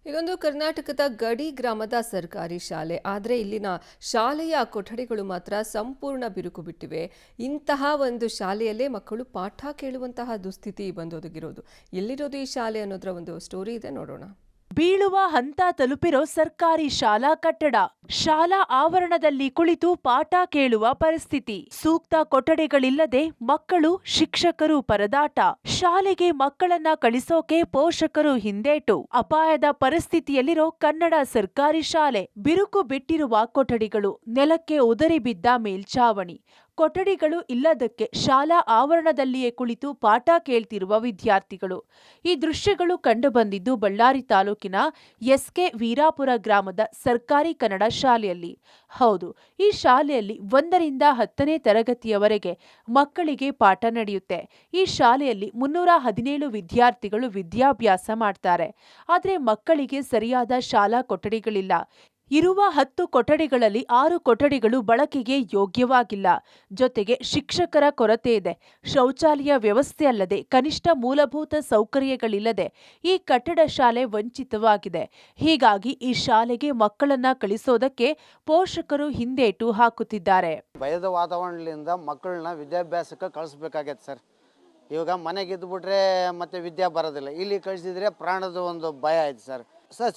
ಇದೊಂದು ಕರ್ನಾಟಕದ ಗಡಿ ಗ್ರಾಮದ ಸರ್ಕಾರಿ ಶಾಲೆ. ಆದರೆ ಇಲ್ಲಿನ ಶಾಲೆಯ ಕೊಠಡಿಗಳು ಮಾತ್ರ ಸಂಪೂರ್ಣ ಬಿರುಕು ಬಿಟ್ಟಿವೆ. ಇಂತಹ ಒಂದು ಶಾಲೆಯಲ್ಲೇ ಮಕ್ಕಳು ಪಾಠ ಕೇಳುವಂತಹ ದುಸ್ಥಿತಿ ಬಂದೊದಗಿರೋದು. ಎಲ್ಲಿರೋದು ಈ ಶಾಲೆ ಅನ್ನೋದರ ಒಂದು ಸ್ಟೋರಿ ಇದೆ, ನೋಡೋಣ. ಬೀಳುವ ಹಂತ ತಲುಪಿರೋ ಸರ್ಕಾರಿ ಶಾಲಾ ಕಟ್ಟಡ. ಶಾಲಾ ಆವರಣದಲ್ಲಿ ಕುಳಿತು ಪಾಠ ಕೇಳುವ ಪರಿಸ್ಥಿತಿ. ಸೂಕ್ತ ಕೊಠಡಿಗಳಿಲ್ಲದೆ ಮಕ್ಕಳು ಶಿಕ್ಷಕರು ಪರದಾಟ. ಶಾಲೆಗೆ ಮಕ್ಕಳನ್ನ ಕಳಿಸೋಕೆ ಪೋಷಕರು ಹಿಂದೇಟು. ಅಪಾಯದ ಪರಿಸ್ಥಿತಿಯಲ್ಲಿರೋ ಕನ್ನಡ ಸರ್ಕಾರಿ ಶಾಲೆ. ಬಿರುಕು ಬಿಟ್ಟಿರುವ ಕೊಠಡಿಗಳು, ನೆಲಕ್ಕೆ ಉದರಿ ಬಿದ್ದ ಮೇಲ್ಛಾವಣಿ. ಕೊಠಡಿಗಳು ಇಲ್ಲದಕ್ಕೆ ಶಾಲಾ ಆವರಣದಲ್ಲಿಯೇ ಕುಳಿತು ಪಾಠ ಕೇಳ್ತಿರುವ ವಿದ್ಯಾರ್ಥಿಗಳು. ಈ ದೃಶ್ಯಗಳು ಕಂಡುಬಂದಿದ್ದು ಬಳ್ಳಾರಿ ತಾಲೂಕಿನ ಎಸ್ಕೆ ವೀರಾಪುರ ಗ್ರಾಮದ ಸರ್ಕಾರಿ ಕನ್ನಡ ಶಾಲೆಯಲ್ಲಿ. ಹೌದು, ಈ ಶಾಲೆಯಲ್ಲಿ 1ರಿಂದ 10ನೇ ತರಗತಿಯವರೆಗೆ ಮಕ್ಕಳಿಗೆ ಪಾಠ ನಡೆಯುತ್ತೆ. ಈ ಶಾಲೆಯಲ್ಲಿ 317 ವಿದ್ಯಾರ್ಥಿಗಳು ವಿದ್ಯಾಭ್ಯಾಸ ಮಾಡ್ತಾರೆ. ಆದರೆ ಮಕ್ಕಳಿಗೆ ಸರಿಯಾದ ಶಾಲಾ ಕೊಠಡಿಗಳಿಲ್ಲ. ಇರುವ 10 ಕೊಠಡಿಗಳಲ್ಲಿ 6 ಕೊಠಡಿಗಳು ಬಳಕೆಗೆ ಯೋಗ್ಯವಾಗಿಲ್ಲ. ಜೊತೆಗೆ ಶಿಕ್ಷಕರ ಕೊರತೆ ಇದೆ. ಶೌಚಾಲಯ ವ್ಯವಸ್ಥೆ ಅಲ್ಲದೆ ಕನಿಷ್ಠ ಮೂಲಭೂತ ಸೌಕರ್ಯಗಳಿಲ್ಲದೆ ಈ ಕಟ್ಟಡ ಶಾಲೆ ವಂಚಿತವಾಗಿದೆ. ಹೀಗಾಗಿ ಈ ಶಾಲೆಗೆ ಮಕ್ಕಳನ್ನ ಕಳಿಸೋದಕ್ಕೆ ಪೋಷಕರು ಹಿಂದೇಟು ಹಾಕುತ್ತಿದ್ದಾರೆ. ಭಯದ ವಾತಾವರಣದಿಂದ ಮಕ್ಕಳನ್ನ ವಿದ್ಯಾಭ್ಯಾಸಕ್ಕೆ ಕಳಿಸ್ಬೇಕಾಗೈತೆ ಸರ್. ಇವಾಗ ಮನೆಗೆ ಇದ್ದುಬಿಟ್ರೆ ಮತ್ತೆ ವಿದ್ಯೆ ಬರೋದಿಲ್ಲ. ಇಲ್ಲಿ ಕಳಿಸಿದ್ರೆ ಪ್ರಾಣದ ಒಂದು ಭಯ ಐತೆ ಸರ್.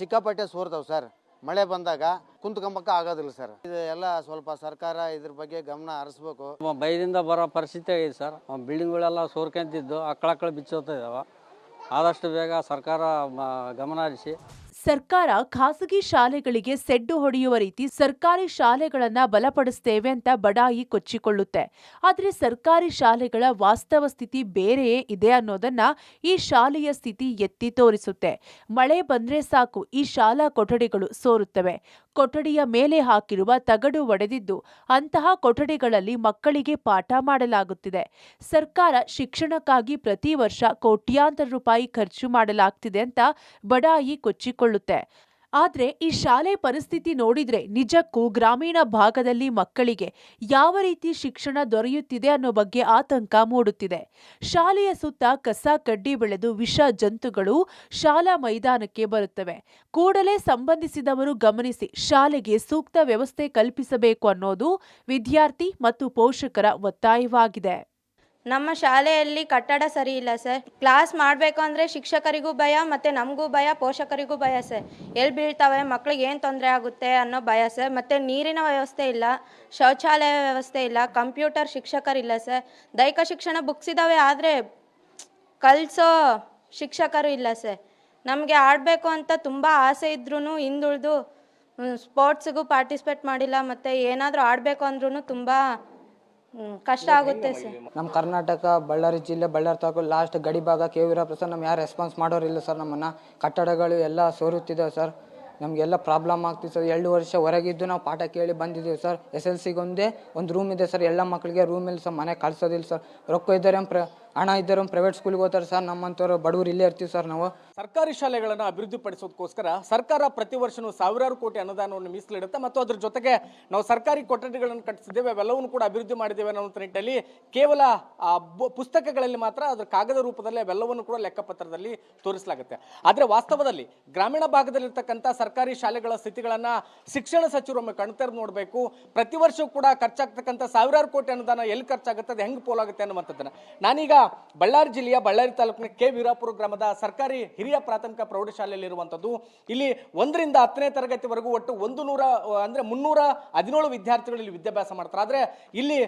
ಸಿಕ್ಕಾಪಟ್ಟೆ ಸೋರ್ತಾವೆ ಸರ್. ಮಳೆ ಬಂದಾಗ ಕುಂತ್ಕೊಂಬಕ್ಕ ಆಗೋದಿಲ್ಲ ಸರ್. ಇದು ಎಲ್ಲ ಸ್ವಲ್ಪ ಸರ್ಕಾರ ಇದ್ರ ಬಗ್ಗೆ ಗಮನ ಹರಿಸ್ಬೇಕು. ಭಯದಿಂದ ಬರೋ ಪರಿಸ್ಥಿತಿ ಆಗಿದೆ ಸರ್. ಬಿಲ್ಡಿಂಗ್ಗಳೆಲ್ಲ ಸೋರ್ಕೊಂತಿದ್ದು ಅಕ್ಕಳಕ್ಕಳು ಬಿಚ್ಚೋತಾ ಇದ್ದಾವೆ. ಆದಷ್ಟು ಬೇಗ ಸರ್ಕಾರ ಗಮನ ಹರಿಸಿ ಸರ್ಕಾರ ಖಾಸಗಿ ಶಾಲೆಗಳಿಗೆ ಸೆಡ್ಡು ಹೊಡೆಯುವ ರೀತಿ ಸರ್ಕಾರಿ ಶಾಲೆಗಳನ್ನ ಬಲಪಡಿಸ್ತೇವೆ ಅಂತ ಬಡಾಯಿ ಕೊಚ್ಚಿಕೊಳ್ಳುತ್ತೆ. ಆದರೆ ಸರ್ಕಾರಿ ಶಾಲೆಗಳ ವಾಸ್ತವ ಸ್ಥಿತಿ ಬೇರೆಯೇ ಇದೆ ಅನ್ನೋದನ್ನ ಈ ಶಾಲೆಯ ಸ್ಥಿತಿ ಎತ್ತಿ ತೋರಿಸುತ್ತೆ. ಮಳೆ ಬಂದ್ರೆ ಸಾಕು, ಈ ಶಾಲಾ ಕೊಠಡಿಗಳು ಸೋರುತ್ತವೆ. ಕೊಠಡಿಯ ಮೇಲೆ ಹಾಕಿರುವ ತಗಡು ಒಡೆದಿದ್ದು ಅಂತಹ ಕೊಠಡಿಗಳಲ್ಲಿ ಮಕ್ಕಳಿಗೆ ಪಾಠ ಮಾಡಲಾಗುತ್ತಿದೆ. ಸರ್ಕಾರ ಶಿಕ್ಷಣಕ್ಕಾಗಿ ಪ್ರತಿ ವರ್ಷ ಕೋಟ್ಯಾಂತರ ರೂಪಾಯಿ ಖರ್ಚು ಮಾಡಲಾಗ್ತಿದೆ ಅಂತ ಬಡಾಯಿ ಕೊಚ್ಚಿಕೊಳ್ಳುತ್ತೆ. ಆದ್ರೆ ಈ ಶಾಲೆ ಪರಿಸ್ಥಿತಿ ನೋಡಿದ್ರೆ ನಿಜಕ್ಕೂ ಗ್ರಾಮೀಣ ಭಾಗದಲ್ಲಿ ಮಕ್ಕಳಿಗೆ ಯಾವ ರೀತಿ ಶಿಕ್ಷಣ ದೊರೆಯುತ್ತಿದೆ ಅನ್ನೋ ಬಗ್ಗೆ ಆತಂಕ ಮೂಡುತ್ತಿದೆ. ಶಾಲೆಯ ಸುತ್ತ ಕಸ ಕಡ್ಡಿ ಬೆಳೆದು ವಿಷ ಜಂತುಗಳು ಶಾಲಾ ಮೈದಾನಕ್ಕೆ ಬರುತ್ತವೆ. ಕೂಡಲೇ ಸಂಬಂಧಿಸಿದವರು ಗಮನಿಸಿ ಶಾಲೆಗೆ ಸೂಕ್ತ ವ್ಯವಸ್ಥೆ ಕಲ್ಪಿಸಬೇಕು ಅನ್ನೋದು ವಿದ್ಯಾರ್ಥಿ ಮತ್ತು ಪೋಷಕರ ಒತ್ತಾಯವಾಗಿದೆ. ನಮ್ಮ ಶಾಲೆಯಲ್ಲಿ ಕಟ್ಟಡ ಸರಿ ಇಲ್ಲ ಸರ್. ಕ್ಲಾಸ್ ಮಾಡಬೇಕು ಅಂದರೆ ಶಿಕ್ಷಕರಿಗೂ ಭಯ ಮತ್ತು ನಮಗೂ ಭಯ, ಪೋಷಕರಿಗೂ ಭಯ ಸರ್. ಎಲ್ಲಿ ಬೀಳ್ತವೆ, ಮಕ್ಳಿಗೆ ಏನು ತೊಂದರೆ ಆಗುತ್ತೆ ಅನ್ನೋ ಭಯ ಸರ್. ಮತ್ತು ನೀರಿನ ವ್ಯವಸ್ಥೆ ಇಲ್ಲ, ಶೌಚಾಲಯ ವ್ಯವಸ್ಥೆ ಇಲ್ಲ, ಕಂಪ್ಯೂಟರ್ ಶಿಕ್ಷಕರಿಲ್ಲ ಸರ್. ದೈಹಿಕ ಶಿಕ್ಷಣ ಬುಕ್ಸ್ ಇದ್ದಾವೆ, ಆದರೆ ಕಲಿಸೋ ಶಿಕ್ಷಕರು ಇಲ್ಲ ಸರ್. ನಮಗೆ ಆಡಬೇಕು ಅಂತ ತುಂಬ ಆಸೆ ಇದ್ರೂ ಹಿಂದುಳಿದು ಸ್ಪೋರ್ಟ್ಸಿಗೂ ಪಾರ್ಟಿಸಿಪೇಟ್ ಮಾಡಿಲ್ಲ. ಮತ್ತು ಏನಾದರೂ ಆಡಬೇಕು ಅಂದ್ರೂ ತುಂಬ ಕಷ್ಟ ಆಗುತ್ತೆ ಸರ್. ನಮ್ಮ ಕರ್ನಾಟಕ ಬಳ್ಳಾರಿ ಜಿಲ್ಲೆ ಬಳ್ಳಾರಿ ತಾಲೂಕು ಲಾಸ್ಟ್ ಗಡಿ ಭಾಗ ಕೆ ವೀರಪ್ರಸಾದ್ ನಮ್ಮ ಯಾರು ರೆಸ್ಪಾನ್ಸ್ ಮಾಡೋರಿಲ್ಲ ಸರ್. ನಮ್ಮನ್ನು ಕಟ್ಟಡಗಳು ಎಲ್ಲ ಸೋರುತ್ತಿದ್ದಾವೆ ಸರ್. ನಮಗೆಲ್ಲ ಪ್ರಾಬ್ಲಮ್ ಆಗ್ತಿದೆ ಸರ್. 2 ವರ್ಷ ಹೊರಗಿದ್ದು ನಾವು ಪಾಠ ಕೇಳಿ ಬಂದಿದ್ದೀವಿ ಸರ್. SLCಗೆ ಒಂದು ರೂಮ್ ಇದೆ ಸರ್. ಎಲ್ಲ ಮಕ್ಕಳಿಗೆ ರೂಮ್ ಇಲ್ಲ ಸರ್. ಮನೆ ಕಳ್ಸೋದಿಲ್ಲ ಸರ್. ರೊಕ್ಕ ಇದ್ದಾರೆ ಹಣ ಇದ್ದರು ಪ್ರೈವೇಟ್ ಸ್ಕೂಲ್ಗೆ ಹೋಗ್ತಾರೆ ಸರ್. ನಮ್ಮಂಥವ್ರು ಬಡವರು ಇಲ್ಲೇ ಇರ್ತೀವಿ ಸರ್. ನಾವು ಸರ್ಕಾರಿ ಶಾಲೆಗಳನ್ನು ಅಭಿವೃದ್ಧಿಪಡಿಸೋದಕ್ಕೋಸ್ಕರ ಸರ್ಕಾರ ಪ್ರತಿ ವರ್ಷವೂ ಸಾವಿರಾರು ಕೋಟಿ ಅನುದಾನವನ್ನು ಮೀಸಲಿಡುತ್ತೆ ಮತ್ತು ಅದ್ರ ಜೊತೆಗೆ ನಾವು ಸರ್ಕಾರಿ ಕೊಠಡಿಗಳನ್ನು ಕಟ್ಟಿಸಿದ್ದೇವೆ, ಅವೆಲ್ಲವನ್ನು ಕೂಡ ಅಭಿವೃದ್ಧಿ ಮಾಡಿದ್ದೇವೆ ಅನ್ನೋ ನಿಟ್ಟಿನಲ್ಲಿ ಕೇವಲ ಪುಸ್ತಕಗಳಲ್ಲಿ ಮಾತ್ರ ಅದರ ಕಾಗದ ರೂಪದಲ್ಲಿ ಅವೆಲ್ಲವನ್ನು ಕೂಡ ಲೆಕ್ಕಪತ್ರದಲ್ಲಿ ತೋರಿಸಲಾಗುತ್ತೆ. ಆದರೆ ವಾಸ್ತವದಲ್ಲಿ ಗ್ರಾಮೀಣ ಭಾಗದಲ್ಲಿರ್ತಕ್ಕಂಥ ಸರ್ಕಾರಿ ಶಾಲೆಗಳ ಸ್ಥಿತಿಗಳನ್ನು ಶಿಕ್ಷಣ ಸಚಿವರು ಒಮ್ಮೆ ಕಣ್ತೆರೆದು ನೋಡಬೇಕು. ಪ್ರತಿ ವರ್ಷವೂ ಕೂಡ ಖರ್ಚಾಗ್ತಕ್ಕಂಥ ಸಾವಿರಾರು ಕೋಟಿ ಅನುದಾನ ಎಲ್ಲಿ ಖರ್ಚಾಗುತ್ತೆ, ಅದು ಹೆಂಗೆ ಪೋಲಾಗುತ್ತೆ ಅನ್ನುವಂಥದ್ದನ್ನು ನಾನೀಗ ಬಳ್ಳಾರಿ ಜಿಲ್ಲೆಯ ಬಳ್ಳಾರಿ ತಾಲೂಕಿನ ಕೆ ವೀರಾಪುರ ಗ್ರಾಮದ ಸರ್ಕಾರಿ ಹಿರಿಯ ಪ್ರಾಥಮಿಕ ಪ್ರೌಢಶಾಲೆಯಲ್ಲಿ ಇರುವಂಥದ್ದು. ಇಲ್ಲಿ 1ರಿಂದ 10ನೇ ತರಗತಿವರೆಗೂ ಒಟ್ಟು 317 ವಿದ್ಯಾರ್ಥಿಗಳು ಇಲ್ಲಿ ವಿದ್ಯಾಭ್ಯಾಸ ಮಾಡ್ತಾರೆ. ಆದರೆ ಇಲ್ಲಿ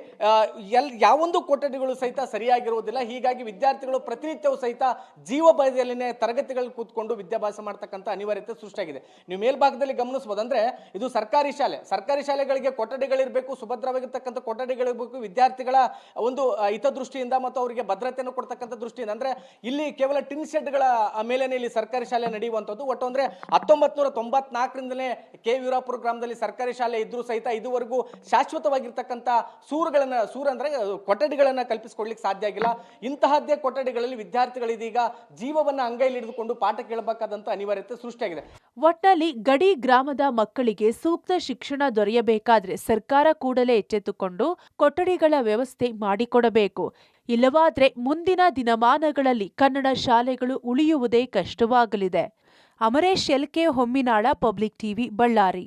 ಯಾವೊಂದು ಕೊಠಡಿಗಳು ಸಹಿತ ಸರಿಯಾಗಿರುವುದಿಲ್ಲ. ಹೀಗಾಗಿ ವಿದ್ಯಾರ್ಥಿಗಳು ಪ್ರತಿನಿತ್ಯವೂ ಸಹಿತ ಜೀವ ಭಯದಲ್ಲಿನೇ ತರಗತಿಗಳಲ್ಲಿ ಕೂತ್ಕೊಂಡು ವಿದ್ಯಾಭ್ಯಾಸ ಮಾಡ್ತಕ್ಕಂಥ ಅನಿವಾರ್ಯತೆ ಸೃಷ್ಟಿಯಾಗಿದೆ. ನೀವು ಮೇಲ್ಭಾಗದಲ್ಲಿ ಗಮನಿಸಬಹುದು. ಅಂದ್ರೆ ಇದು ಸರ್ಕಾರಿ ಶಾಲೆ. ಸರ್ಕಾರಿ ಶಾಲೆಗಳಿಗೆ ಕೊಠಡಿಗಳಿರಬೇಕು, ಸುಭದ್ರವಾಗಿರ್ತಕ್ಕಂಥ ಕೊಠಡಿಗಳಿರಬೇಕು. ವಿದ್ಯಾರ್ಥಿಗಳ ಒಂದು ಹಿತದೃಷ್ಟಿಯಿಂದ ಮತ್ತು ಅವರಿಗೆ ಭದ್ರತೆಯನ್ನು ಕೊಡ್ತಕ್ಕಂಥ ದೃಷ್ಟಿಯಿಂದ ಅಂದ್ರೆ ಇಲ್ಲಿ ಕೇವಲ ಟಿನ್ ಶೆಡ್ಗಳ ಮೇಲೇನೆ ಇಲ್ಲಿ ಸರ್ಕಾರಿ ಶಾಲೆ ನಡೆಯುವಂಥದ್ದು. ಒಟ್ಟು ಅಂದ್ರೆ 1994ರಿಂದಲೇ ಕೆ ವೀರಾಪುರ ಗ್ರಾಮದಲ್ಲಿ ಸರ್ಕಾರಿ ಶಾಲೆ ಇದ್ರೂ ಸಹಿತ ಇದುವರೆಗೂ ಶಾಶ್ವತವಾಗಿರ್ತಕ್ಕಂಥ ಸೂರ್ ಅಂದ್ರೆ ಕೊಠಡಿಗಳನ್ನ ಕಲ್ಪಿಸಿಕೊಡ್ಲಿಕ್ಕೆ ಸಾಧ್ಯ ಆಗಿಲ್ಲ. ಇಂತಹದ್ದೇ ಕೊಠಡಿಗಳಲ್ಲಿ ವಿದ್ಯಾರ್ಥಿಗಳು ಇದೀಗ ಜೀವವನ್ನ ಅಂಗೈಲಿ ಹಿಡಿದುಕೊಂಡು ಪಾಠ ಕೇಳಬೇಕಾದಂತ ಅನಿವಾರ್ಯತೆ ಸೃಷ್ಟಿಯಾಗಿದೆ. ಒಟ್ಟಲ್ಲಿ ಗಡಿ ಗ್ರಾಮದ ಮಕ್ಕಳಿಗೆ ಸೂಕ್ತ ಶಿಕ್ಷಣ ದೊರೆಯಬೇಕಾದ್ರೆ ಸರ್ಕಾರ ಕೂಡಲೇ ಎಚ್ಚೆತ್ತುಕೊಂಡು ಕೊಠಡಿಗಳ ವ್ಯವಸ್ಥೆ ಮಾಡಿಕೊಡಬೇಕು. ಇಲ್ಲವಾದ್ರೆ ಮುಂದಿನ ದಿನಮಾನಗಳಲ್ಲಿ ಕನ್ನಡ ಶಾಲೆಗಳು ಉಳಿಯುವುದೇ ಕಷ್ಟವಾಗಲಿದೆ. Amaresh L K Homminal, public TV, Ballari.